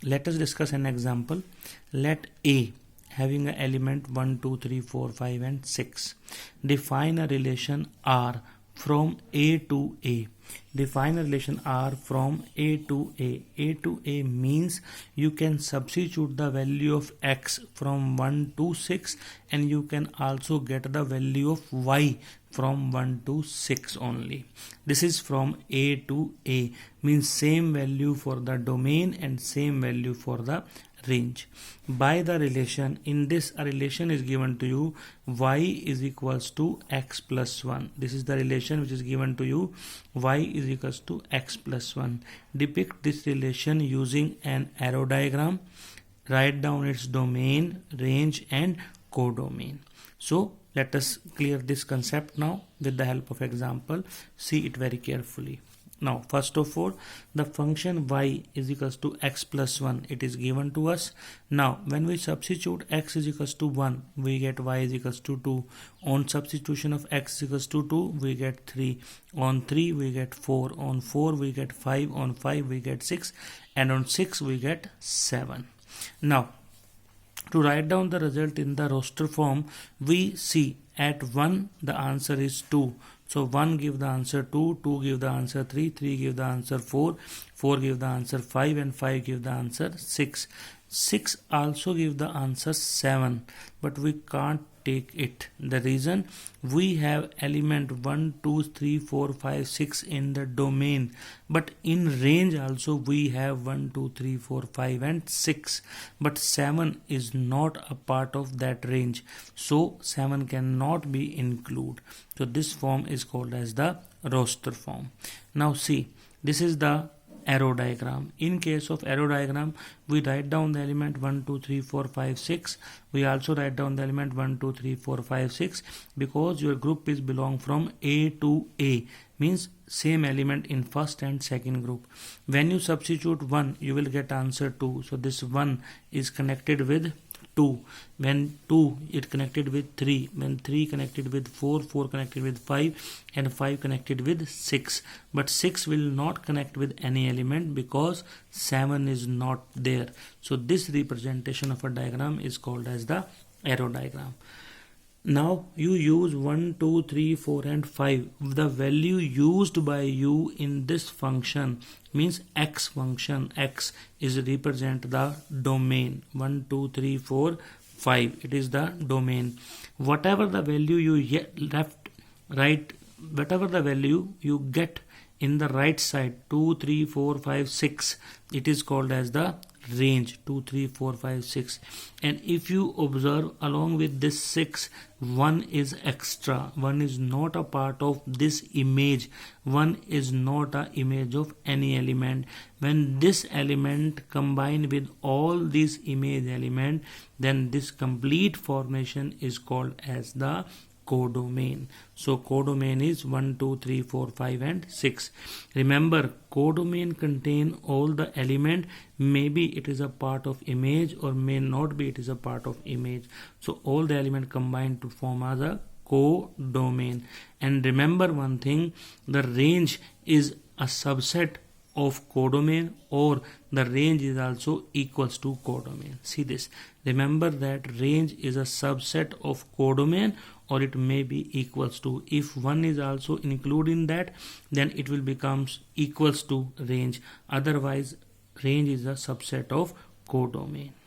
let us discuss an example. Let A having an element 1, 2, 3, 4, 5 and 6. Define a relation R from A to A. Define a relation R from A to A. A to A means you can substitute the value of X from 1 to 6 and you can also get the value of Y from 1 to 6 only. This is from A to A, means same value for the domain and same value for the range. By the relation, in this a relation is given to you, y is equals to x plus 1. This is the relation which is given to you, y is equals to x plus 1. Depict this relation using an arrow diagram. Write down its domain, range and codomain. So let us clear this concept now with the help of example. See it very carefully. Now first of all, the function y is equals to x plus 1, it is given to us. Now when we substitute x is equals to 1, we get y is equals to 2. On substitution of x is equals to 2, we get 3. On 3 we get 4. On 4 we get 5. On 5 we get 6. And on 6 we get 7. Now to write down the result in the roster form, we see at 1 the answer is 2. So 1 give the answer 2, 2 give the answer 3, 3 give the answer 4, 4 give the answer 5 and 5 give the answer 6. 6 also give the answer 7, but we can't take it. The reason, we have element 1, 2, 3, 4, 5, 6 in the domain, but in range also we have 1, 2, 3, 4, 5 and 6, but 7 is not a part of that range, so 7 cannot be included. So this form is called as the roster form. Now see, this is the arrow diagram. In case of arrow diagram, we write down the element 1, 2, 3, 4, 5, 6. We also write down the element 1, 2, 3, 4, 5, 6 because your group is belong from A to A, means same element in first and second group. When you substitute 1, you will get answer 2. So this 1 is connected with 2. When 2 it connected with 3, when 3 connected with 4, 4 connected with 5 and 5 connected with 6, but 6 will not connect with any element because 7 is not there. So this representation of a diagram is called as the arrow diagram. Now you use 1, 2, 3, 4 and 5. The value used by you in this function means x function, x is represent the domain. 1, 2, 3, 4, 5, it is the domain. Whatever the value you whatever the value you get in the right side, 2, 3, 4, 5, 6, it is called as the range. 2, 3, 4, 5, 6. And if you observe, along with this 6, 1 is extra. 1 is not a part of this image. 1 is not an image of any element. When this element combined with all these image element, then this complete formation is called as the codomain. So codomain is 1, 2, 3, 4, 5 and 6. Remember, codomain contain all the element. Maybe it is a part of image or may not be, it is a part of image. So all the element combined to form as a codomain. And remember one thing, the range is a subset of codomain, or the range is also equals to codomain. See this, remember that range is a subset of codomain or it may be equals to. If 1 is also included in that, then it will becomes equals to range. Otherwise range is a subset of codomain.